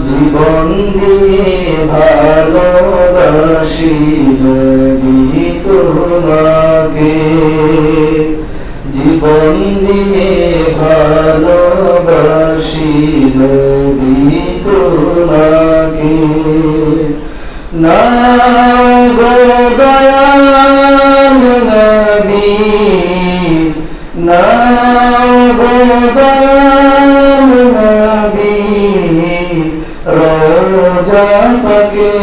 জীবন দিয়ে ভালোবাসি নবী তোমাকে, জীবন দিয়ে ভালোবাসি নবী তোমাকে। না গো দয়াল নবী, না গো দয়াল নবী, রোজা পাকে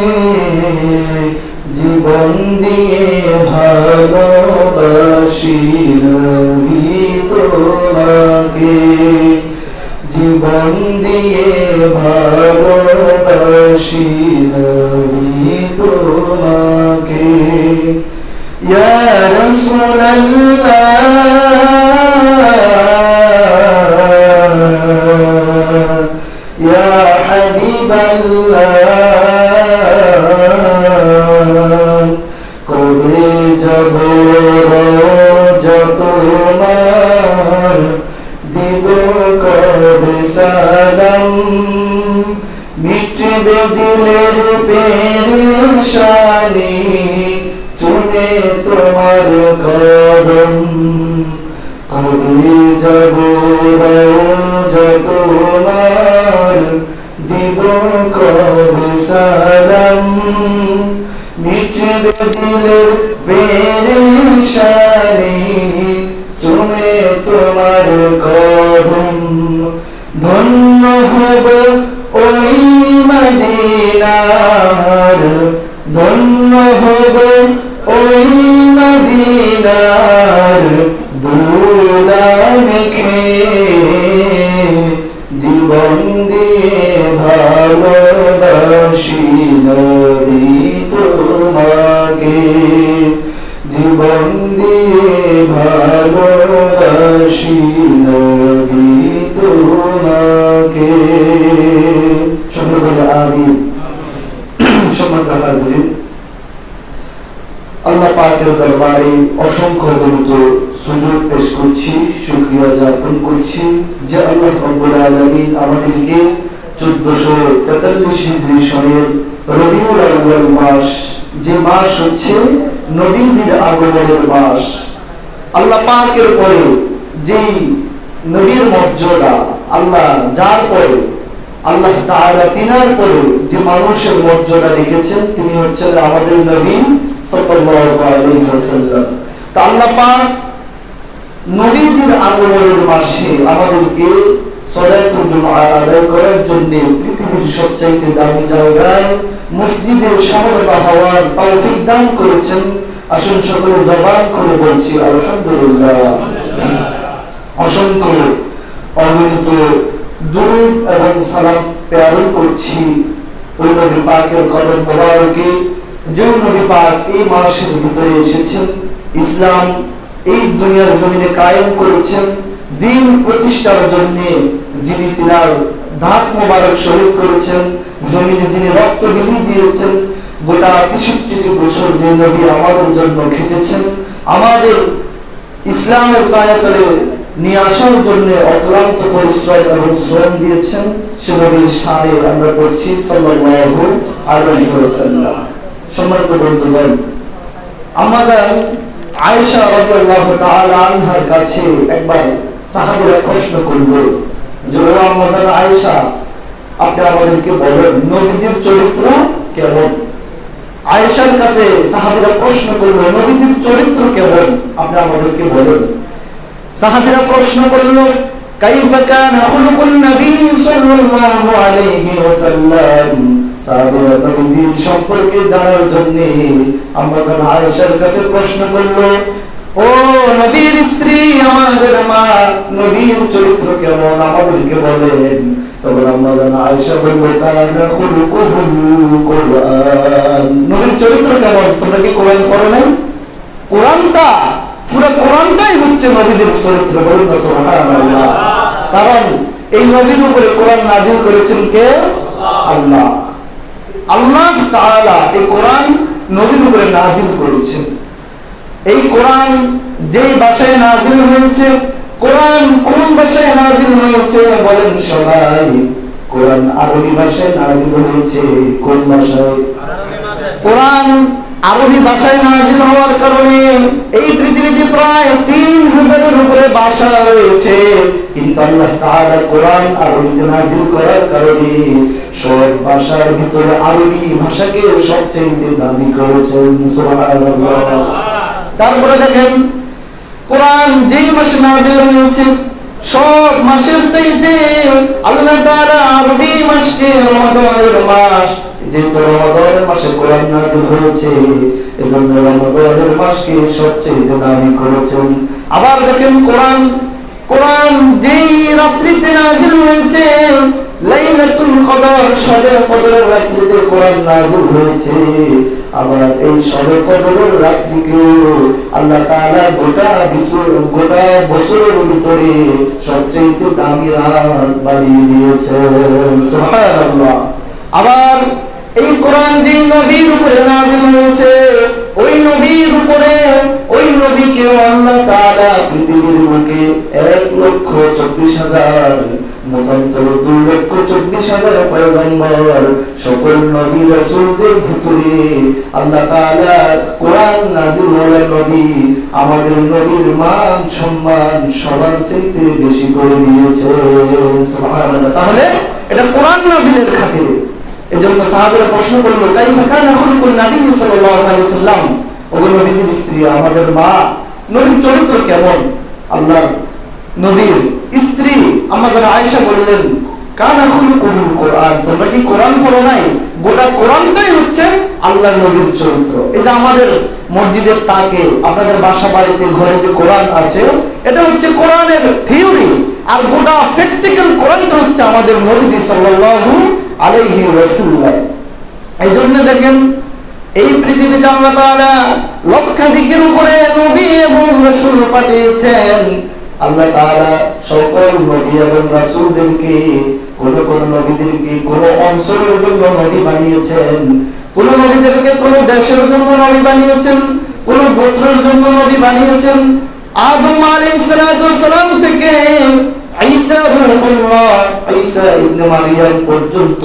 জীবন দিয়ে ভালোবাসি নবী তোমাকে, জীবন দিয়ে ভালোবাসি নবী তোমাকে। ইয়া রাসূলুল্লাহ, ইয়া হাবিবাল্লাহ, কবে যাব রোজা তোমার, দিব কবে সালাম, মিটবে দিলের পেরেশানি, চুনে তোমার কদম। কবে যাব রোজা তোমার, দিব কবে সালাম, মিটবে দিলের পেরেশানি, চুনে তোমার কদম। ধন্য হব ওই মদিনার, ধন্য হব ওই মদিনার ধুলা মেখে, জীবন দিয়ে ভালোবাসি নবী তোমাকে, জীবন দিয়ে ভালোবাসি নবী তোমাকে। আমিন। সম্মানিত হাজিরিন, আল্লাহ পাকের দরবারে অসংখ্য গুরুত্ব সুযোগ পেশ করছি, শুকরিয়া জ্ঞাপন করছি যে আল্লাহ রাব্বুল আলামিন আমাদেরকে 1443 হিজরি সনের রবিউল আউয়াল মাস, যে মাস হচ্ছে নবীজির আগমনের মাস, আল্লাহ পাকের পরে যেই নবীর মর্যাদা, আল্লাহ যার পরে আল্লাহ তাআলা তিনার পরে যে মানুষের মর্যাদা রেখেছেন তিনি হচ্ছেন আমাদের নবী সাল্লাল্লাহু আলাইহি ওয়াসাল্লাম। তা আল্লাহ পাক নবীজির আগমনের মাসে আমাদেরকে সালাতুল জুমআ আদায় করার জন্য পৃথিবীর সবচাইতে দামি জায়গায় মসজিদের শাহাদাত হওয়ার তৌফিক দান করেছেন। আসুন সকলে জবান করে বলছি আলহামদুলিল্লাহ। অসংখ্য অগণিত দুরূদ এবং সালাম প্রেরণ করছি ওই নবী পাকের কদম মোবারকে, যে নবী পাক এই মাসের ভিতরে এসেছেন, ইসলাম এই দুনিয়ার জমিনে কায়েম করেছেন, দ্বীন প্রতিষ্ঠার জন্য যিনি তিনার দাঁত মোবারক শহীদ করেছেন, জমিনে যিনি রক্ত বিলিয়ে দিয়েছেন, গোটা ৬৩ বছর যে নবী আমাদের জন্য খেটেছেন, আমাদের ইসলামের ছায়াতলে নিয়ে আসার জন্য অক্লান্ত পরিশ্রম এবং শ্রম দিয়েছেন, সে নবীর শানে আমরা পড়ছি সাল্লাল্লাহু আলাইহি ওয়াসাল্লাম। সম্মানিত বন্ধুগণ, আম্মা জান আয়েশা রাদিয়াল্লাহু তাআলা আনহার কাছে একবার সাহাবীরা প্রশ্ন করল যে ও আম্মা জান আয়েশা, আপনি আমাদেরকে বলেন নবীজির চরিত্র কেমন? আয়েশার কাছে সাহাবীরা প্রশ্ন করল নবীজির চরিত্র কেমন, আপনি আমাদেরকে বলেন। সাহাবীরা প্রশ্ন করল কাইফা কানা খুলুকুন নবী সাল্লাল্লাহু আলাইহি ওয়াসাল্লাম। সাহাবীরা নবীজির সম্পর্কে জানার জন্য আম্মা জান আয়েশার কাছে প্রশ্ন করল, ও নবীর স্ত্রী, আমাদের মা, নবীর চরিত্র কেমন আমাদেরকে বলেন। তখন আম্মা জান আয়েশা বলল কানা খুলুকুহুল কুরআন। নবীর চরিত্র কেমন? তোমরা কি কোরআন পড়ো নাই? কোরআনটা, পুরো কোরআনটাই হচ্ছে নবীদের চরিত্র। বলুন না সুবহানাল্লাহ। কারণ এই নবীর উপরে কোরআন নাযিল করেছেন কে? আল্লাহ। আল্লাহ তাআলা এই কোরআন নবীর উপরে নাযিল করেছেন। এই কোরআন যেই ভাষায় নাযিল হয়েছে, কোরআন কোন ভাষায় নাযিল হয়েছে বলেন সবাই? কোরআন আরবি ভাষায় নাযিল হয়েছে। কোন ভাষায়? কোরআন আরবি ভাষায় নাযিল হওয়ার কারণে এই পৃথিবীতে প্রায় 3000-এর উপরে ভাষা রয়েছে, কিন্তু আল্লাহ তাআলা কোরআন আরবিতে নাযিল করার কারণে সব ভাষার ভিতরে আরবি ভাষাকে সবচেয়ে দামি করেছেন। সুবহানাল্লাহ। তারপরে দেখেন কোরআন যেই মাসে নাযিল হয়েছে সব মাসের চাইতে আল্লাহ তাআলা আরবি মাসকে রমাদানের মাস, যেহেতু রমাদানের মাসে কোরআন নাযিল হয়েছে এজন্য রমাদানের মাসকে সবচেয়ে দামি করেছেন। আবার দেখেন কোরআন যেই রাত্রিতে নাযিল হয়েছে লাইলাতুল কদর, শবে কদরের রাত্রিতে কোরআন নাযিল হয়েছে। আবার এই শবে কদরের রাত্রিকেও আল্লাহ তাআলা গোটা বছরের ভিতরে সবচেয়ে দামি রাত বানিয়ে দিয়েছেন। সুবহানাল্লাহ। আবার এই কোরআন যে নবীর উপরে নাযিল হয়েছে ওই নবীর উপরে ওই নবীকে আল্লাহ তাআলা পৃথিবীর বুকে 1,24,000 মতান্তর 2,24,000 পয়গম্বর সকল নবী রাসূলদের ভিতরে আল্লাহ তাআলা কোরআন নাযিল হওয়ার নবী আমাদের নবীর মান সম্মান সবার চাইতে বেশি করে দিয়েছেন। সুবহানাল্লাহ। তাহলে এটা কোরআন নাযিলের খাতিরে। এজন্য সাহাবারা প্রশ্ন করলো কাইফা কানা খুলুকুন নবী সাল্লাল্লাহু আলাইহি সাল্লাম, ওগো নবীর স্ত্রী, আমাদের মা, নবীর চরিত্র কেমন? আল্লাহর নবীর স্ত্রী আম্মা জানা আয়েশা বললেন কানা খুলুকুল কোরআন, তোমরা কি কোরআন পড়ো নাই? গোটা কোরআনটাই হচ্ছে আল্লাহর নবীর চরিত্র। এই যে আমাদের মসজিদের তাকে আপনাদের বাসা বাড়িতে ঘরে যে কোরআন আছে এটা হচ্ছে কোরআনের থিওরি, আর গোটা প্র্যাকটিক্যাল কোরআনটা হচ্ছে আমাদের নবীজি সাল্লাল্লাহু আলাইহি ওয়াসাল্লাম। এই জন্য দেখেন এই পৃথিবীতে আল্লাহ তাআলা লক্ষাধিকের উপরে নবী এবং রাসূল পাঠিয়েছেন। আল্লাহ তাআলা সকল নবী এবং রাসূলদেরকে কোন নবীদেরকে কোন অঞ্চলের জন্য নবী বানিয়েছেন, কোন নবীদেরকে কোন দেশের জন্য নবী বানিয়েছেন, কোন গোত্রের জন্য নবী বানিয়েছেন। আদম আলাইহিস সালাম থেকে ঈসা রূহুল্লাহ, ঈসা ইবনে মারইয়াম পর্যন্ত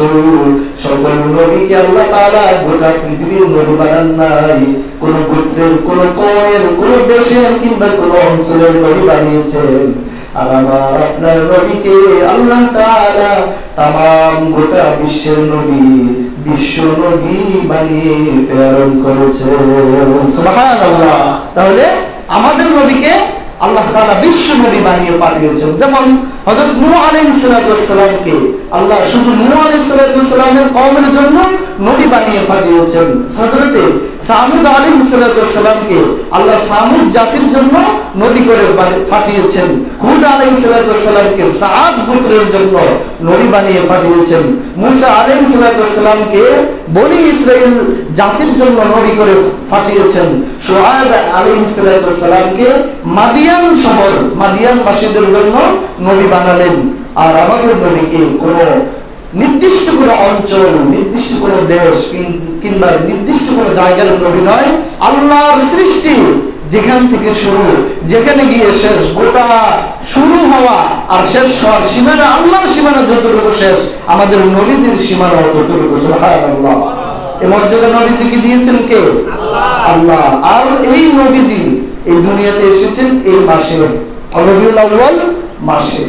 সকল নবীকে আল্লাহ তাআলা গোটা পৃথিবীর নবী বানান নাই, কোন গোত্রের, কোন কওমের, কোন দেশের কিংবা কোন অঞ্চলের নবী বানিয়েছেন। আর আমার আপনার নবীকে আল্লাহ তাআলা तमाम গোটা বিশ্বের নবী, বিশ্ব নবী বানিয়ে প্রেরণ করেছেন। সুবহানাল্লাহ। তাহলে আমাদের নবীকে আল্লাহ তাআলা বিশ্ব নবী বানিয়ে পাঠিয়েছেন। যেমন হযরত নূহ আলাইহিস সালামকে আল্লাহ শুধু নূহ আলাইহিস সালামের কওমের জন্য নবী বানিয়ে পাঠিয়েছেন। হযরত সামুদ আলাইহিস সালামকে আল্লাহ সামুদ জাতির জন্য নবী করে পাঠিয়েছেন। হুদ আলাইহিস সালামকে সাদ গোত্রের জন্য নবী বানিয়ে পাঠিয়েছেন। মুসা আলাইহিস সালামকে বনি ইসরাইল জাতির জন্য নবী করে পাঠিয়েছেন। শুআয়ব আলাইহিস সালামকে মাদিয়ান শহর, মাদিয়ানবাসীদের জন্য নবী বানালেন। আর আমাদের নবীকে কোন নির্দিষ্ট কোন অঞ্চল, নির্দিষ্ট কোন দেশ কিংবা নির্দিষ্ট কোন জায়গার নবী নয়, আল্লাহর সৃষ্টি যেখান থেকে শুরু, যেখানে গিয়ে শেষ, গোটা শুরু হওয়া আর শেষ হওয়ার সীমানা, আল্লাহর সীমানা যতটুকু শেষ, আমাদের নবীদের সীমানা ততটুকু। সুবহানাল্লাহ। এই মর্যাদা নবীজিকে দিয়েছেন কে? আল্লাহ। আর এই নবীজি এই দুনিয়াতে এসেছেন এই মাসে, রবিউল আউয়াল মাসে।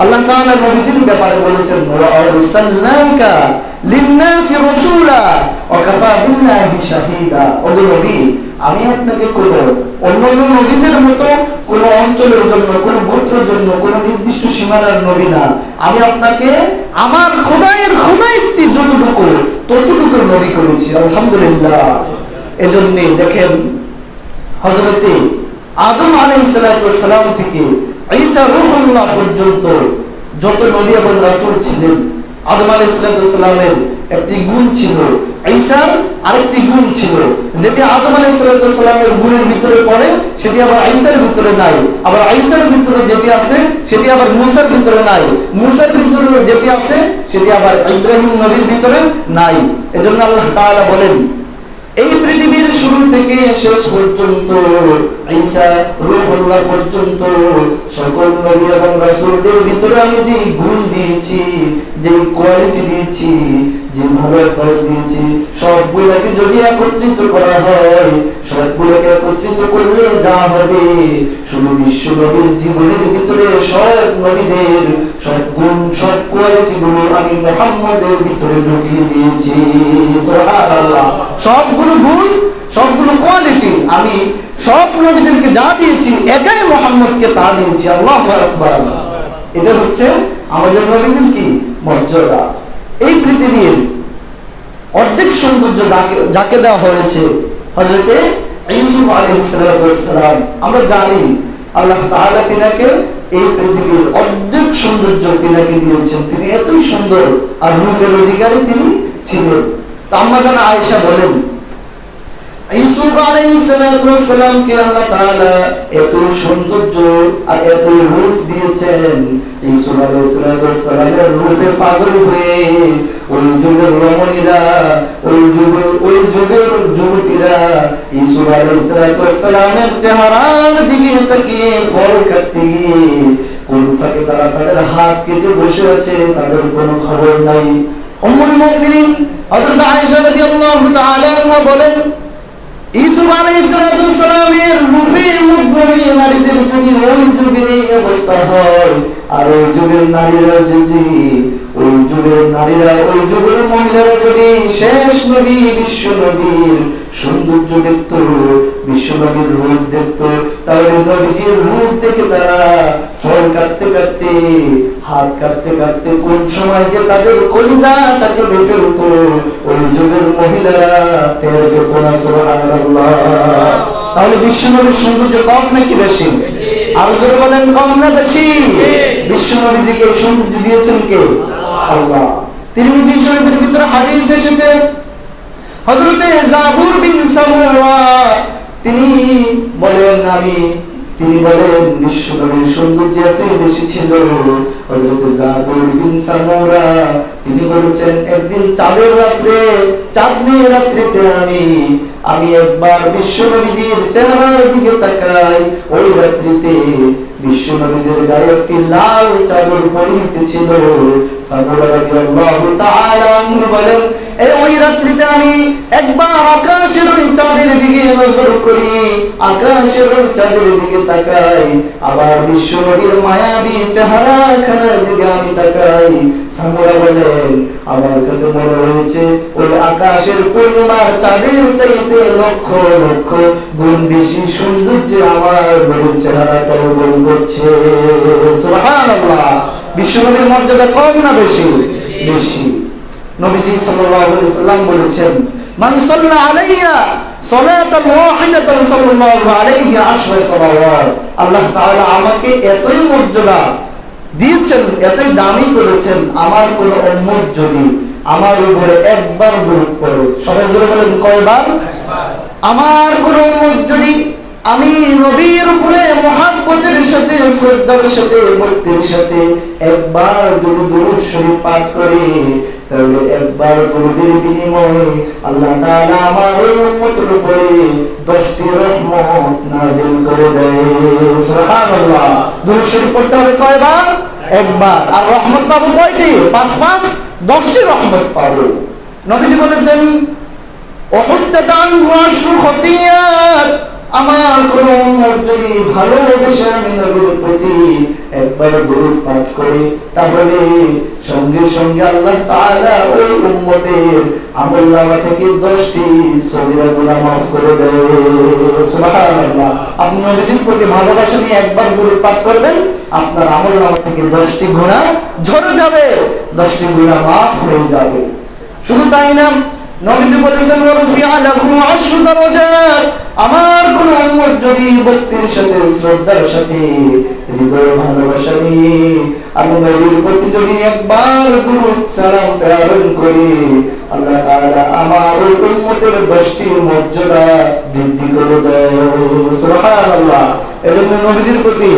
আল্লাহ তাআলা নবীজির ব্যাপারে বলেছেন ওয়া আরসালনাকা লিন-নাসি রাসূলা ওয়া কাফা বিল্লাহি শাহীদা। ও নবী, আমি আপনাকে কোন অন্যান্য নবীদের মতো কোন অঞ্চলের জন্য, কোন গোত্রের জন্য, কোন নির্দিষ্ট সীমানার নবী না, আমি আপনাকে আমার খোদায়ের খোদায়িত্বে যতটুকু ততটুকু নবী করেছি। আলহামদুলিল্লাহ। এজন্য দেখেন হযরত আদম আলাইহিস সালাম থেকে ঈসা রূহুল্লাহ পর্যন্ত যত নবী এবং রাসূল ছিলেন, আদম আলাইহিস সালামের একটি গুণ ছিল, ঈসার আরেকটি গুণ ছিল। যেটি আদম আলাইহিস সালামের গুণের ভিতরে পড়ে সেটি আবার ঈসার ভিতরে নাই, আবার ঈসার ভিতরে যেটি আছে সেটি আবার মূসার ভিতরে নাই, মূসার ভিতরে যেটি আছে সেটি আবার ইব্রাহিম নবীর ভিতরে নাই। এজন্য আল্লাহ তাআলা বলেন এই পৃথিবীর শুরু থেকে শেষ পর্যন্ত ঈসা রূহুল্লাহ পর্যন্ত সকল নবী এবং রাসূলদের ভিতরে আমি যে গুণ দিয়েছি, যে কোয়ালিটি দিয়েছি, যে ভালোবাসা দিয়েছি, সবগুলোকে যদি একত্রিত করা হয়, সবগুলোকে একত্রিত করলে যা হবে, শুধু বিশ্ব নবীর জীবনের ভিতরে সব নবীদের সব গুণ, সব কোয়ালিটি গুলো আমি মুহাম্মদের ভিতরে ঢুকিয়ে দিয়েছি। সুবহানাল্লাহ। সবগুলো গুণ, সবগুলো কোয়ালিটি আমি সব নবীদেরকে যা দিয়েছি, একাই মুহাম্মদকে তা দিয়েছি। আল্লাহু আকবার। এটা হচ্ছে আমাদের নবীদের কি মর্যাদা। এই পৃথিবীর অর্ধেক সৌন্দর্য যাকে দেওয়া হয়েছে হযরতে ইউসুফ আলাইহিস সালাম, আমরা জানি আল্লাহ তাআলা তিনাকে এই পৃথিবীর অর্ধেক সৌন্দর্য তিনাকে দিয়েছেন। তিনি এতই সুন্দর আর রূপের অধিকারী তিনি ছিলেন। তো আম্মা জান আয়েশা বলেন, ইউসুফ আলাইহিস সালামকে আল্লাহ তাআলা এত সৌন্দর্য আর এত রূপ দিয়েছেন, ইউসুফ আলাইহিস সালামের রূপে পাগল হয়ে ওই যুগের রমণীরা, ওই যুগের যুবতীরা ইউসুফ আলাইহিস সালামের চেহারার দিকে তাকিয়ে ফল কাটতে গিয়ে কোন ফাঁকে তারা তাদের হাত কেটে বসে আছে, তাদের কোনো খবর নাই। উম্মুল মুমিনিন হযরত আয়েশা রাদিয়াল্লাহু তাআলা আনহা বলেন, ইউসুফ আলাইহিস সালামের রূপে মুগ্ধ হয়ে নারীদের যদি ওই যুগের এই অবস্থা হয়, আর ওই যুগের নারীরা যদি, ওই যুগের নারীরা, ওই যুগের মহিলারা যদি শেষ নবী বিশ্ব নবীর সৌন্দর্য দেখত, বিশ্ব নবীর রূপ দেখত, তাহলে নবীজির রূপ দেখে তারা ফল কাটতে কাটতে, হাত কাটতে কাটতে কোন সময় যে তাদের কলিজাটাকে বেঁধে ফেলতো, ওই যুগের মহিলারা টের পেত না। সুবহানাল্লাহ। তাহলে বিশ্ব নবীর সৌন্দর্য কম নাকি বেশি? আর জোরে বলেন, কম না বেশি? বিশ্ব নবীজিকে সৌন্দর্য দিয়েছেন কে? আল্লাহ। তিরমিজি শরীফের ভিতরে হাদিস এসেছে, হযরতে জাবুর বিন সামুরা তিনি বলেন বিশ্ব নবীর সৌন্দর্য এতই বেশি ছিল। হযরতে জাবুর বিন সামুরা তিনি বলেছেন, একদিন চাঁদনি রাত্রিতে আমি একবার বিশ্ব নবীজির চেহারার দিকে তাকাই। ওই রাত্রিতে বিশ্ব নবীজির গায়ে একটি লাল চাদর পরিহিত ছিল। সামুরা রাদিয়াল্লাহু তাআলা আনহু বলেন, ওই রাত্রিতে আমি একবার আকাশের ওই চাঁদের দিকে নজর করি, আকাশের ওই চাঁদের দিকে তাকাই, আবার বিশ্ব নবীর মায়াবী চেহারাখানার দিকে আমি তাকাই। সামুরা বলেন, আমার কাছে মনে হয়েছে ওই আকাশের পূর্ণিমার চাঁদের চাইতে লক্ষ লক্ষ গুণ বেশি সৌন্দর্য আমার নবীর চেহারাটা বহন করছে। সুবহানাল্লাহ। বিশ্ব নবীর মর্যাদা কম না বেশি? বেশি। নবীজি সাল্লাল্লাহু আলাইহি সাল্লাম বলেছেন, মান সাল্লা আলাইয়া সালাতান ওয়াহিদাতান সাল্লাল্লাহু আলাইহি আশরা সালাওয়াত। আল্লাহ তাআলা আমাকে এতই মর্যাদা দিয়েছেন, এতই দামি করেছেন, আমার কোন উম্মত যদি আমার উপরে একবার দরুদ পড়ে, সবাই জোরে বলেন কয়বার? আমার কোন উম্মত যদি আমি নবীর উপরে মুহাব্বতের সাথে, শ্রদ্ধার সাথে, ভক্তির সাথে একবার যদি দরুদ শরীফ পাঠ করে, তাহলে একবার দরুদের বিনিময়ে আল্লাহ তাআলা আমার ওই উম্মতের উপরে 10টি রহমত নাযিল করে দেয়। সুবহানাল্লাহ। দরুদ শরীফ পড়তে হবে কয়বার? একবার। আর রহমত পাবো কয়টি? 5 10টি রহমত পাবো। নবীজি বলেছেন, উহুদ্দাত আনহু আশরু খতিয়াত। আমার কোন উম্মত যদি ভালোবেসে আমি নবীর প্রতি একবার দরুদ পাঠ করে, তাহলে সঙ্গে সঙ্গে আল্লাহ তাআলা ওই উম্মতের আমলনামা থেকে 10টি সগীরা গুনাহ মাফ করে দেয়। সুবহানাল্লাহ। আপনি নবীর প্রতি ভালোবাসা নিয়ে একবার দরুদ পাঠ করবেন, আপনার আমলনামা থেকে 10টি গুনাহ ঝরে যাবে, 10টি গুনাহ মাফ হয়ে যাবে। শুধু তাই না, নবীজি বলেছেন, ওয়ারফিআ লাহু 10 দারাজাত। আমার কোন উম্মত যদি ভক্তির সাথে, শ্রদ্ধার সাথে, হৃদয় ভালোবাসা নিয়ে আমি নবীর প্রতি যদি একবার দরুদ সালাম প্রেরণ করি, আল্লাহ তাআলা আমার ওই উম্মতের 10টি মর্যাদা বৃদ্ধি করে দেয়। সুবহানাল্লাহ। এজন্য নবীজির প্রতি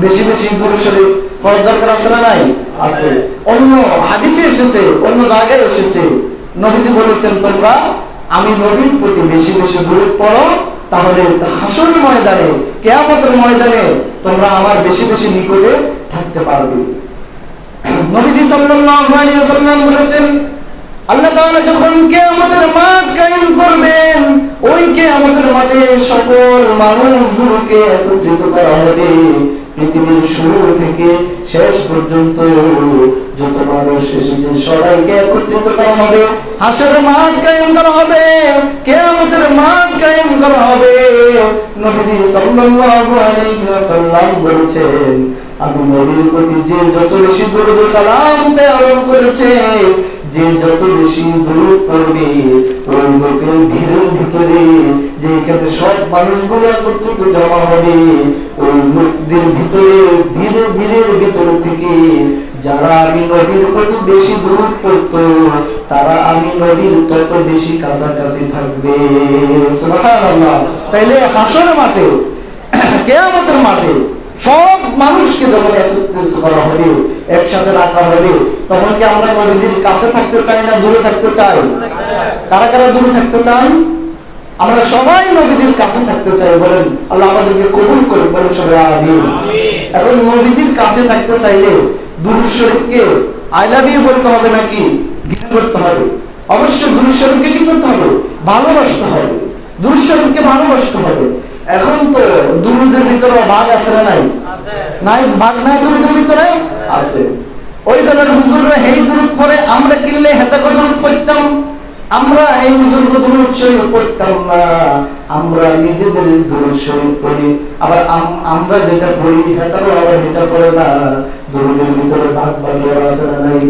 বেশি বেশি দরুদ শরীফ পড়ার দরকার আছে না নাই? আছে। অন্য হাদিসে এসেছে, অন্য জায়গায় এসেছে, নবীজি বলেছেন, তোমরা আমি নবীর প্রতি বেশি বেশি দরুদ পড়ো, তাহলে হাসরের ময়দানে, কিয়ামতের ময়দানে তোমরা আমার বেশি বেশি নিকটে থাকতে পারবে। নবীজি সাল্লাল্লাহু আলাইহি ওয়াসাল্লাম বলেছেন, আল্লাহ তাআলা যখন কিয়ামতের মাঠ কায়েম করবেন, ওই কিয়ামতের মাঠে সকল মানুষগুলোকে একত্রিত করা হবে। পৃথিবীর শুরু থেকে শেষ পর্যন্ত যত মানুষ এসেছে সবাইকে একত্রিত করা হবে, হাসরের মাঠ কায়েম করা হবে, কিয়ামতের মাঠ কায়েম করা হবে। নবীজি সাল্লাল্লাহু আলাইহি ওয়াসাল্লাম বলেছেন, আমি নবীর প্রতি যে যত বেশি দরুদ ও সালাম প্রেরণ করেছে, যে যত বেশি দরুদ পড়বে, ওই লোকের ভিড়ের ভিতরে যেখানে সব মানুষগুলো একত্রিত জমা হবে, ওই লোকদের ভিতরে ভিড়ের ভিতর থেকে যারা আমি নবীর প্রতি বেশি দরুদ পড়তো, তারা আমি নবীর তত বেশি কাছাকাছি থাকবে। সুবহানাল্লাহ। তাইলে হাসর মাঠে, কিয়ামতের মাঠে সব মানুষকে যখন একত্রিত করা হবে, একসাথে রাখা হবে, তখন কি আমরা নবীজির কাছে থাকতে চাই না দূরে থাকতে চাই? কারা কারা দূরে থাকতে চান? আমরা সবাই নবীজির কাছে থাকতে চাই। বলেন আল্লাহ আমাদেরকে কবুল করুন, বলেন সবাই আমিন। এখন নবীজির কাছে থাকতে চাইলে দুরূদ শরীফকে আই লাভ ইউ বলতে হবে নাকি ঘৃণা করতে হবে? অবশ্যই দুরূদ শরীফকে কি করতে হবে? ভালোবাসতে হবে। দুরূদ শরীফকে ভালোবাসতে হবে। এখন তো দুরুদের ভিতরে ভাগ আছে না নাই? নাই, ভাগ নাই দুরুদের ভিতরে আছে। ওই দলের হুজুররা এই দুরুদ পড়ে, আমরা কিনলে হেতা দুরুদ পড়তাম, আমরা এই হুজুর দুরুদ শরীফ পড়তাম না, আমরা নিজেদের দুরুদ শরীফ পড়ি। আবার আমরা যেটা পড়ি হেতারও আবার এটা পড়ে না। দুরুদের ভিতরে ভাগ বাটোয়ারা আছে না নাই?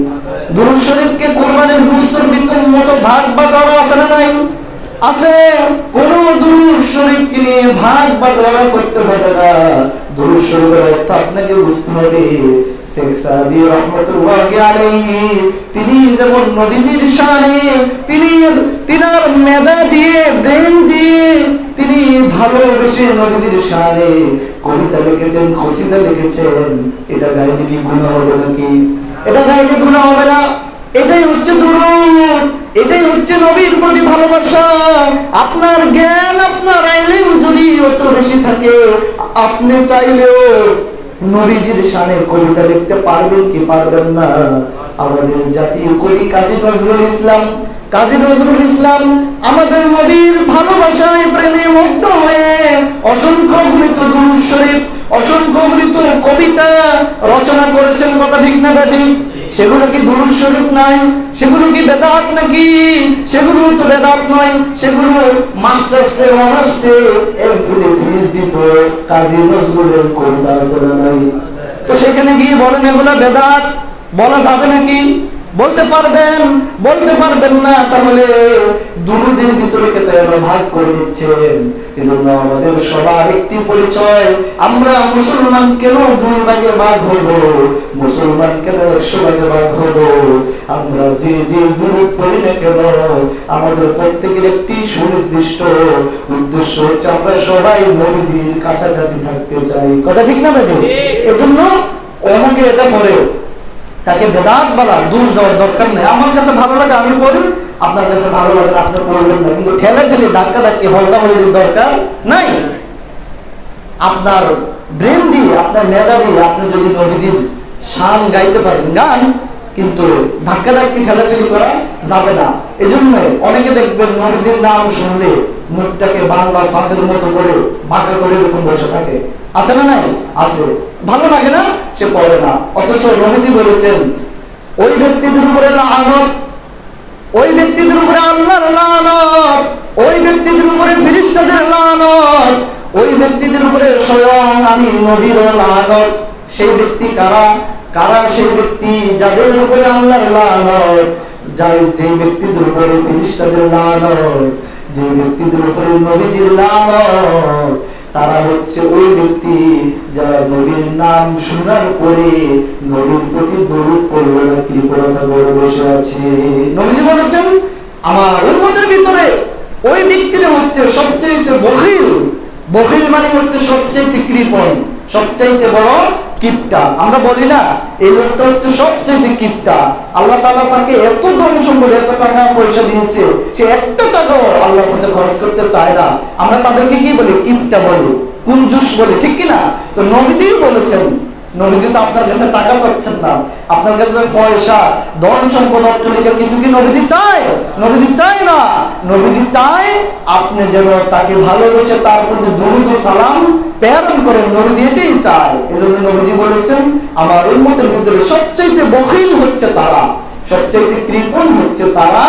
দুরুদ শরীফকে কুরবানির গোশতের ভিতর মতো ভাগ বাটোয়ারা আছে না নাই? আছে। কোন দুরূদ শরীফকে নিয়ে ভাগ বাটোয়ারা করতে হবে না। দুরূদ শরীফের অর্থ আপনাকে বুঝতে হবে। শেখ সাদি রাহমাতুল্লাহি আলাইহি তিনি যেমন নবীজির শানে, তিনার মেধা দিয়ে, ব্রেন দিয়ে তিনি ভালোবেসে নবীজির শানে কবিতা লিখেছেন, কসিদা লিখেছেন। এটা গাইলে কি গুনাহ হবে নাকি? এটা গাইলে গুনাহ হবে না। এটাই হচ্ছে দুরূদ, এটাই হচ্ছে নবীর প্রতি ভালোবাসা। আপনার জ্ঞান, আপনার ইলম যদি অত বেশি থাকে, আপনি চাইলেও নবীজির শানে কবিতা লিখতে পারবেন কি পারবেন না? আমাদের জাতীয় কবি কাজী নজরুল ইসলাম আমাদের নবীর ভালোবাসায় প্রেমে মুগ্ধ হয়ে অসংখ্য গণিত দুরূদ শরীফ, অসংখ্য গণিত কবিতা রচনা করেছেন। কথা ঠিক না ঠিক? সেগুলো কি দুরূদ শরীফ নাই? সেগুলো কি বেদাত নাকি? সেগুলো তো বেদাত নয়। সেগুলো মাস্টার্সে, অনার্সে, এমফিলে পিএইচডি তো কাজী নজরুলের কবিতা আছে না নাই? তো সেখানে গিয়ে বলেন এগুলো বেদাত, বলা যাবে নাকি? বলতে পারবেন? বলতে পারবেন না। তাহলে দুরূদের ভিতরে কে তারা ভাগ করে দিচ্ছেন। এজন্য আমাদের সবার একটি পরিচয়, আমরা মুসলমান কেন 2 ভাগে ভাগ হব? মুসলমান কেন 100 ভাগে ভাগ হব? আমরা যে দুরূদ পড়ি না কেন, আমাদের প্রত্যেকের একটি সুনির্দিষ্ট উদ্দেশ্য হচ্ছে আমরা সবাই নবীজির কাছাকাছি থাকতে চাই। কথা ঠিক না বেটি? এজন্য অনেকে এটা পড়ে, তাকে বেদাত বলা, দোষ দেওয়ার দরকার নেই। আমার কাছে ভালো লাগে আমি পড়ি, আপনার কাছে ভালো লাগে আপনি পড়বেন না, কিন্তু ঠেলে ধাক্কা ধাক্কি হলদাহলির দরকার নাই। আপনার ব্রেন দিয়ে, আপনার মেধা দিয়ে আপনি যদি নবীজির শান গাইতে পারেন, গান, কিন্তু ধাক্কা ধাক্কি ঠেলাঠেলি করা যাবে না। এজন্য অনেকে দেখবেন নবীজির নাম শুনলে মুখটাকে বাংলা ফাঁসের মতো করে বাঁকা করে এরকম বসে থাকে। আছে না নাই? আছে। ভালো লাগে না, সে পড়ে না। অথচ নবীজি বলেছেন ওই ব্যক্তিদের উপরে লানত, ওই ব্যক্তিদের উপরে আল্লাহর লানত, ওই ব্যক্তিদের উপরে ফেরেশতাদের লানত, ওই ব্যক্তিদের উপরে স্বয়ং আমি নবীর লানত। সেই ব্যক্তি কারা? কারা সেই ব্যক্তি যাদের উপরে আল্লাহর লানত? যে ব্যক্তিদের উপরে ফেরেশতাদের লানত, যে ব্যক্তিদের উপরে নবীজির লানত, তারা হচ্ছে ওই ব্যক্তি যারা নবীর নাম শোনার পরে নবীর প্রতি দরুদ পড়বে না, কৃপণতা করে বসে আছে। নবীজি বলেছেন আমার উম্মতের ভিতরে ওই ব্যক্তিরা হচ্ছে সবচেয়ে বখিল। বখিল মানে হচ্ছে সবচেয়ে কৃপণ, সবচেয়ে বড় কিপটা। আমরা বলি না এই লোকটা হচ্ছে সবচেয়ে কিপটা, আল্লাহ তাআলা তাকে এত ধন সম্পদ, এত টাকা পয়সা দিয়েছে, সে একটা টাকাও আল্লাহর পথে খরচ করতে চায় না। আমরা তাদেরকে কি বলি? কিপটা বলি, কুঞ্জুস বলি, ঠিক কিনা? তো নবীজি বলেছেন, নবীজি তো আপনার কাছে টাকা চাচ্ছেন না, আপনার কাছে পয়সা, ধন সম্পদ, অট্টালিকা কিছু কি নবীজি চায়? নবীজি চায় না। নবীজি চায় আপনি যেন তাকে ভালোবেসে তার প্রতি দুরূদ ও সালাম প্রেরণ করেন। নবীজি এটাই চায়। এজন্য নবীজি বলেছেন, আমার উম্মতের ভিতরে সবচেয়ে বখিল হচ্ছে তারা, সবচেয়ে কৃপণ হচ্ছে তারা,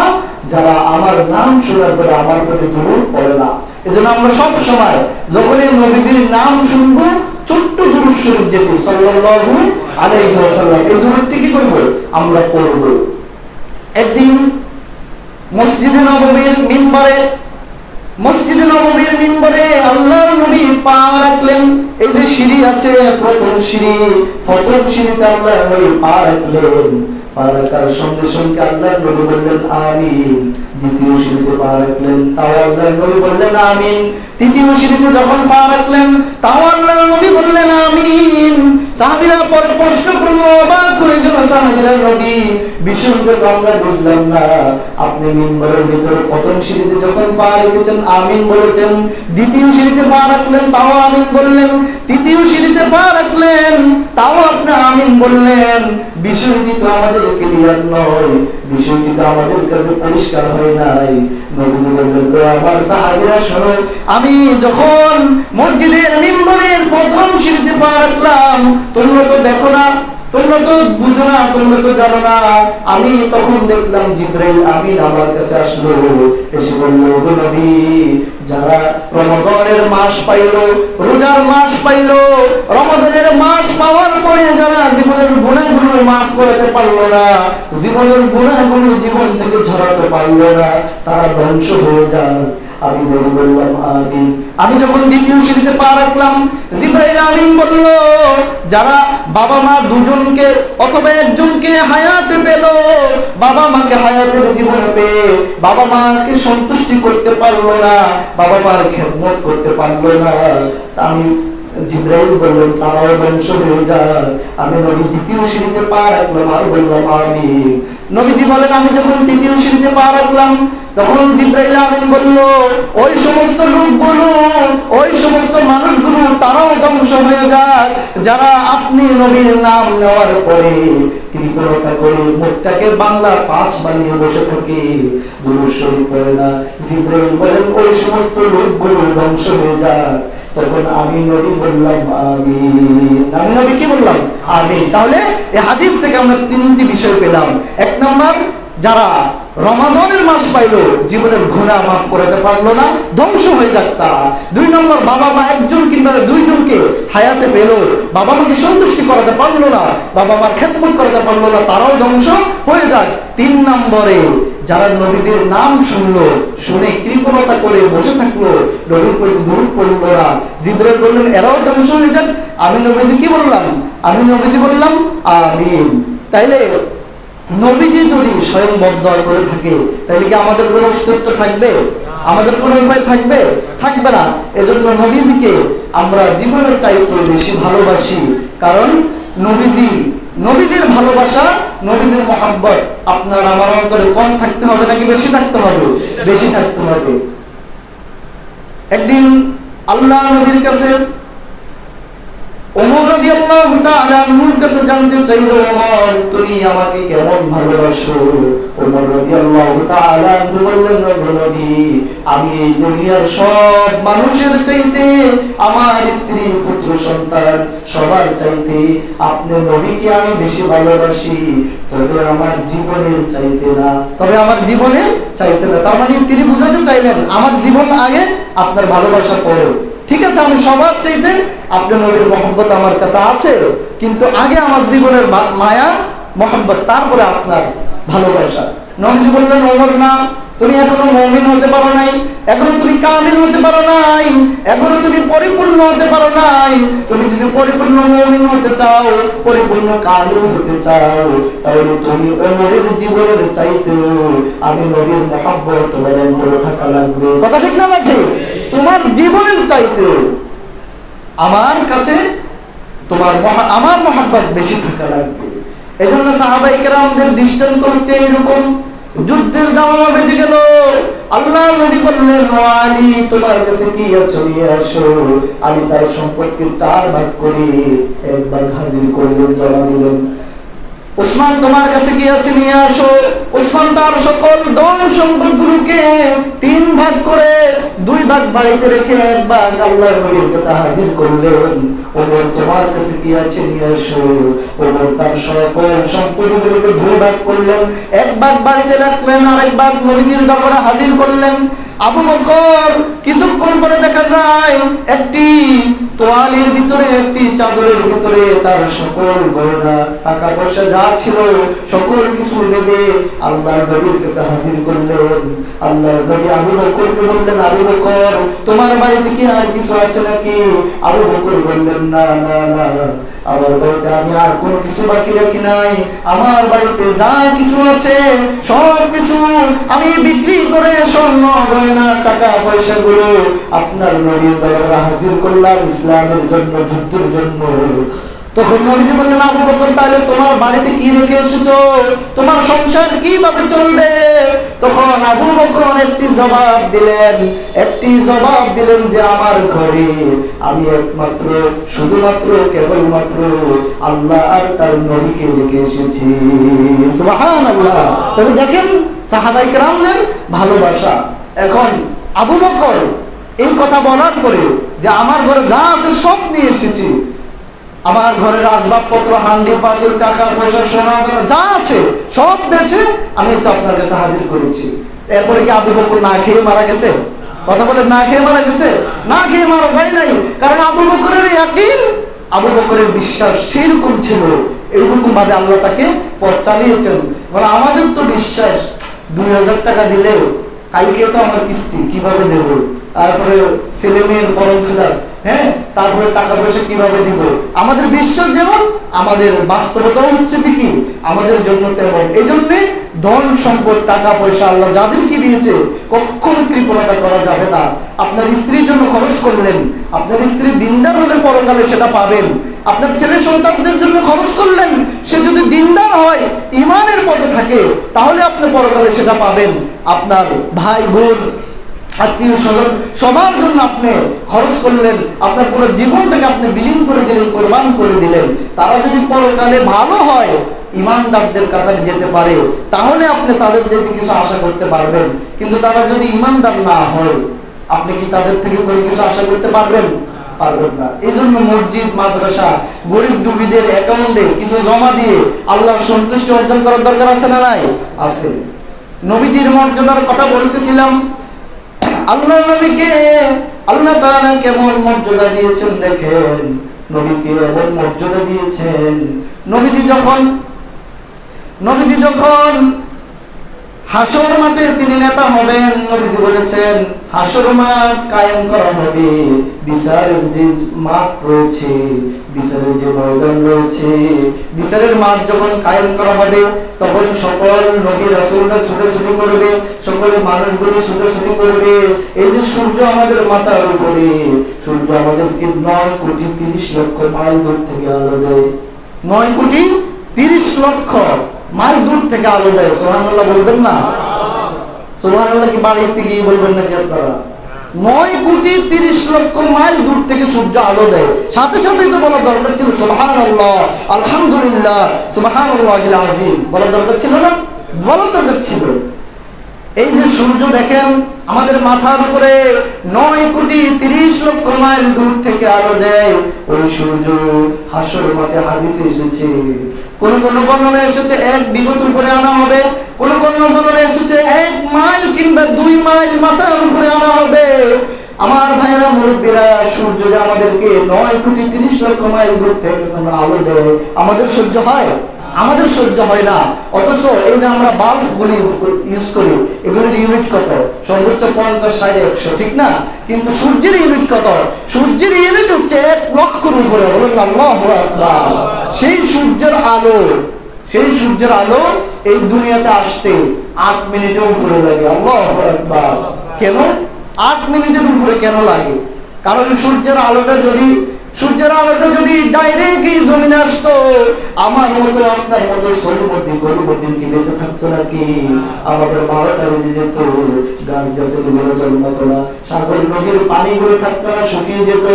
যারা আমার নাম শোনার পরে আমার প্রতি দুরূদ পড়ে না। এজন্য আমরা সব সময় যখনই নবীজির নাম শুনবো, ছোট্ট দুরূদ শরীফ যেটি সাল্লাল্লাহু আলাইহি ওয়াসাল্লাম, এই দুরূদটি কি করব? আমরা পড়ব। একদিন মসজিদে নববীর মিম্বরে আল্লাহর নবী পা রাখলেন। এই যে সিঁড়ি আছে, প্রথম সিঁড়িতে আল্লাহর নবী পা রাখলেন। পা রাখার সঙ্গে সঙ্গে আল্লাহর নবী বললেন আমিন। দ্বিতীয় সিঁড়িতে পা রাখলেন, তাও আল্লাহর নবী বললেন আমিন। তৃতীয় সিঁড়িতে যখন পা রাখলেন, তাও আল্লাহর নবী বললেন আমিন। সাহাবীরা পরে প্রশ্ন করলো, অবাক হয়ে গেল সাহাবীরা, নবী বিষয়টা তো আমরা বুঝলাম না, আপনি মিম্বরের ভিতরে প্রথম সিঁড়িতে যখন পা রেখেছেন আমিন বলেছেন, দ্বিতীয় সিঁড়িতে পা রাখলেন তাও আমিন বললেন, তৃতীয় সিঁড়িতে পা রাখলেন তাও আপনি আমিন বললেন। বিষয়টি তো আমাদের ক্লিয়ার নয়, বিষয়টি তো আমাদের কাছে পরিষ্কার হয় নাই। নবীজি বললেন, আমার সাহাবীরা শোনো, আমি যখন মসজিদের মিম্বরের প্রথম সিঁড়িতে পা রাখলাম, তোমরা তো দেখো না, তোমরা তো বুঝো না, তোমরা তো জানো না, আমি তখন দেখলাম জিবরাইল আমিন আমার কাছে আসলো, এসে বলল, ওগো নবী, যারা রমাদানের মাস পাইলো, রোজার মাস পাইলো, রমাদানের মাস পাওয়ার পরে যারা জীবনের গুনাহগুলো মাফ করতে পারলো না, জীবনের গুনাহগুলো জীবন থেকে ঝরাতে পারলো না, তারা ধ্বংস হয়ে যায়। আমি নবী বললাম আমিন। আমি যখন দ্বিতীয় সিঁড়িতে পা রাখলাম, জিবরাইল আমিন বলল, যারা বাবা মা দুজনকে অথবা একজনকে হায়াতে পেল, বাবা মাকে হায়াতের জীবনে পেয়ে বাবা মাকে সন্তুষ্টি করতে পারলো না, বাবা মার খেদমত করতে পারলো না, আমি জিবরাইল বললেন তারাও ধ্বংস হয়ে যায়। আমি নবী দ্বিতীয় সিঁড়িতে পা রাখলাম আর বললাম আমিন। নবীজি বলেন, আমি যখন তৃতীয় সিঁড়িতে পা রাখলাম, তখন জিবরাইল আমিন বলল, ওই সমস্ত লোকগুলো, ওই সমস্ত মানুষগুলো তারাও ধ্বংস হয়ে যায় যারা আপনি নবীর নাম নেওয়ার পরে কৃপণতা করে মুখটাকে বাংলা 5 বানিয়ে বসে থাকে, দুরূদ শরীফ পড়ে না। জিবরাইল বলেন, ওই সমস্ত লোকগুলো ধ্বংস হয়ে যায়। তখন আমি নবী বললাম আমিন। আমি নবী কি বললাম? আমিন। তাহলে এই হাদিস থেকে আমরা 3টি বিষয় পেলাম। 1 নাম্বার, যারা রমাদানের মাস পাইলো, জীবনের গুনাহ মাফ করতে পারলো না, ধ্বংস হয়ে যাক তারা। 2 নম্বর, বাবা মা একজন কিংবা দুইজনকে হায়াতে পেলো, বাবা মাকে সন্তুষ্টি করাতে পারলো না, বাবা মার খেদমত করাতে পারলো না, তারাও ধ্বংস হয়ে যাক। 3 নম্বরে, যারা নবীজির নাম শুনলো, শুনে কৃপণতা করে বসে থাকলো, নবীর প্রতি দুরূদ পড়লো না, জিবরাইল বললেন এরাও ধ্বংস হয়ে যাক। আমি নবীজি কি বললাম? আমি নবীজি বললাম আমিন। তাইলে নবীজি যদি স্বয়ং বদদোয়া করে থাকে, তাহলে কি আমাদের কোনো অস্তিত্ব থাকবে? আমাদের কোনো উপায় থাকবে? থাকবে না। এজন্য নবীজিকে আমরা জীবনের চাইতে বেশি ভালোবাসি, কারণ নবীজির ভালোবাসা, নবীজির মহব্বত আপনার আমার অন্তরে কম থাকতে হবে নাকি বেশি থাকতে হবে? বেশি থাকতে হবে। একদিন আল্লাহ নবীর কাছে ওমর রাদিয়াল্লাহু তাআলা আনহুর কাছে জানতে চাইল, ওমর তুমি আমাকে কেমন ভালোবাসো? ওমর রাদিয়াল্লাহু তাআলা আনহু বললেন, ওগো নবী, আমি এই দুনিয়ার সব মানুষের চাইতে, আমার স্ত্রী পুত্র সন্তান সবার চাইতে আপনি নবীকে আমি বেশি ভালোবাসি, তবে আমার জীবনের চাইতে না। তার মানে তিনি বুঝাতে চাইলেন আমার জীবন আগে, আপনার ভালোবাসা পরে। ঠিক আছে, আমি সবার চাইতে আপনার নবীর মহব্বত আমার কাছে আছে, কিন্তু আগে আমার জীবনের মায়া মহব্বত, তারপরে আপনার ভালোবাসা। নবীজি বললেন, ওমর না, তুমি এখনো মুমিন হতে পারো নাই, এখনো তুমি কামিল হতে পারো নাই, এখনো তুমি পরিপূর্ণ হতে পারো নাই। তুমি যদি পরিপূর্ণ মুমিন হতে চাও, পরিপূর্ণ কামিল হতে চাও, তাহলে তুমি ওমরের জীবনের চাইতেও আমি নবীর মহব্বত তোমার অন্তরে থাকা লাগবে। কথা ঠিক না ঠিক? তোমার জীবনের চাইতেও আমার কাছে তোমার আমার মহব্বত বেশি থাকা লাগবে। এজন্য সাহাবায়ে কেরামদের দৃষ্টান্ত হচ্ছে এরকম। যুদ্ধের দাওয়া বেজে গেল, আল্লাহ নবী বললেন, আলী তোমার কাছে কি আছে নিয়ে আসো। আলী তার সম্পদকে 4 ভাগ করে 1 ভাগ হাজির করলেন, জমা দিলেন। উসমান তোমার কাছে কি আছে নিয়ে আসো। উসমান তার সকল ধন সম্পদগুলোকে 3 ভাগ করে 2 ভাগ বাড়িতে রেখে 1 ভাগ আল্লাহর নবীর কাছে হাজির করলেন। ওমর তোমার কাছে কি আছে নিয়ে আসো। ওমর তার সকল সম্পদগুলোকে 2 ভাগ করলেন, 1 ভাগ বাড়িতে রাখলেন, আর 1 ভাগ নবীজির দরবারে হাজির করলেন। আবু বকর কিছুক্ষণ পরে দেখা যায় একটি তোয়ালের ভিতরে, একটি চাদরের ভিতরে তার সকল গয়না টাকা পয়সা যা ছিল সকল কিছু বেঁধে আল্লাহর নবীর কাছে হাজির করলেন। আল্লাহর নবী আবু বকরকে বললেন, আবু বকর তোমার বাড়িতে কি আর কিছু আছে নাকি? আবু বকর বললেন, না না না, আমার বাড়িতে আমি আর কোনো কিছু বাকি রাখি নাই। আমার বাড়িতে যা কিছু আছে সব কিছু আমি বিক্রি করে স্বর্ণ গয়না টাকা পয়সা গুলো আপনার নবীর দরবারে হাজির করলাম ইসলামের জন্য, যুদ্ধের জন্য। তখন নবীজি বললেন, আবু বকর তাহলে তোমার বাড়িতে কি রেখে এসেছো? তোমার সংসার কিভাবে চলবে? তখন আবু বকর একটি জবাব দিলেন যে আমার ঘরে আমি একমাত্র শুধুমাত্র কেবলমাত্র আল্লাহ আর তার নবীকে রেখে এসেছি। সুবহানাল্লাহ। তাহলে দেখেন সাহাবায়ে কেরামদের ভালোবাসা। এখন আবু বকর এই কথা বলার পরে যে আমার ঘরে যা আছে সব নিয়ে এসেছি, আমার ঘরের আসবাবপত্র, হান্ডি পাতিল, টাকা পয়সা, সোনা যা আছে সব বেচে আমি তো আপনার কাছে হাজির করেছি। এরপরে কি আবু বকর না খেয়ে মারা গেছে? কথা বলে না খেয়ে মারা গেছে? না খেয়ে মারা যায় নাই, কারণ আবু বকরের ইয়াকিন, আবু বকরের বিশ্বাস সেই রকম ছিল। এইরকম ভাবে আল্লাহ তাকে পথ চালিয়েছেন। কারণ আমাদের তো বিশ্বাস 2000 টাকা দিলে কালকে তো আমার কিস্তি কিভাবে দেব, তারপরে ছেলে মেয়ের ফর্ম ফিল আপ, হ্যাঁ, তারপরে টাকা পয়সা কিভাবে দিব। আমাদের বিশ্বাস যেমন আমাদের বাস্তবতাও হচ্ছে ঠিকই আমাদের জন্য তেমন। এই জন্য ধন সম্পদ টাকা পয়সা আল্লাহ যাদেরকে দিয়েছে কখনো কৃপণতা করা যাবে না। আপনার স্ত্রীর জন্য খরচ করলেন, আপনার স্ত্রী দিনদার হলে পরকালে সেটা পাবেন। আপনার ছেলে সন্তানদের জন্য খরচ করলেন, সে যদি দিনদার হয়, ঈমানের পথে থাকে, তাহলে আপনি পরকালে সেটা পাবেন। আপনার ভাই বোন আত্মীয় স্বজন সবার জন্য আপনি খরচ করলেন, আপনার পুরো জীবনটাকে আপনি বিলীন করে দিলেন, কোরবান করে দিলেন। তারা যদি পরকালে ভালো হয়, ঈমানদারদের কাতারে যেতে পারে, তাহলে আপনি তাদের যেতে কিছু আশা করতে পারবেন। কিন্তু তারা যদি ঈমানদার না হয়, আপনি কি তাদের থেকে কোনো কিছু আশা করতে পারবেন? পারবেন না। এই জন্য মসজিদ, মাদ্রাসা, গরিব দুঃখীদের অ্যাকাউন্টে কিছু জমা দিয়ে আল্লাহর সন্তুষ্টি অর্জন করার দরকার আছে না নাই? আছে। নবীজির মর্যাদার কথা বলতেছিলাম। আল্লাহ নবীকে আল্লাহ তাআলা কেমন মর্যাদা দিয়েছেন দেখেন। নবীকে এমন মর্যাদা দিয়েছেন, নবীজি যখন হাসর মাঠে তিনি নেতা হবেন, নবীজি বলেছেন হাসর মাঠ কায়েম করা হবে। বিচারের যে মাঠ রয়েছে, বিচারের যে ময়দান রয়েছে, বিচারের মাঠ যখন কায়েম করা হবে, তখন সকল নবী রাসূলরা ছুটাছুটি করবে, সকল মানুষগুলো ছুটাছুটি করবে। এই যে সূর্য আমাদের মাথার উপরে, সূর্য আমাদেরকে 9 কোটি 30 লক্ষ মাইল দূর থেকে আলো দেয়। 9 কোটি 30 লক্ষ মাইল দূর থেকে আলো দেয়। সুবহানাল্লাহ বলবেন না? সুবহানাল্লাহ কি বাড়িতে গিয়ে বলবেন নাকি আপনারা? 9 কোটি 30 লক্ষ মাইল দূর থেকে সূর্য আলো দেয়। সাথে সাথেই তো বলার দরকার ছিল সুবহানাল্লাহ, আলহামদুলিল্লাহ, সুবহানাল্লাহিল আযীম বলার দরকার ছিল না? বলার দরকার ছিল। এই যে সূর্য দেখেন আমাদের মাথার উপরে 9 কোটি 30 লক্ষ মাইল দূর থেকে আলো দেয়। ওই সূর্য হাসর মাঠে হাদিসে এসেছে, কোন বর্ণনা এসেছে 1 বিঘত উপরে আনা হবে, কোন বর্ণনা এসেছে 1 মাইল কিংবা 2 মাইল মাথার উপরে আনা হবে। আমার ভাইরা মুরব্বীরা, সূর্য যে আমাদেরকে 9 কোটি 30 লক্ষ মাইল দূর থেকে আলো দেয়, আমাদের সহ্য হয়? আমাদের সহ্য হয় না। অথচ এই যে আমরা বাল্বগুলি ইউজ করি, এগুলোর ইউনিট কত? সর্বোচ্চ 50, 60, 100, ঠিক না? কিন্তু সূর্যের ইউনিট কত? সূর্যের ইউনিট হচ্ছে 1 লক্ষের উপরে। বলুন আল্লাহু আকবার। সেই সূর্যের আলো এই দুনিয়াতে আসতে 8 মিনিটের উপরে লাগে। আল্লাহু আকবার। কেন 8 মিনিটের উপরে কেন লাগে? কারণ সূর্যের আলোটা যদি সূর্যের আলোটা যদি ডাইরেক্ট এই জমিনে আসতো, আমার মতো আপনার মতো সলিমুদ্দিন গরিবউদ্দিন কি বেঁচে থাকতো নাকি? আমাদের 12টা বেজে যেত, গাছ গাছালিগুলো জন্মাতো না, সাগর নদীর পানিগুলো থাকতো না, শুকিয়ে যেত,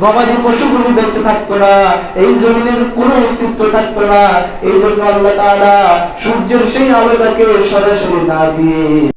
গবাদি পশুগুলো বেঁচে থাকতো না, এই জমিনের কোনো অস্তিত্ব থাকতো না। এই জন্য আল্লাহ তাআলা সূর্যের সেই আলোটাকে সরাসরি না দিয়ে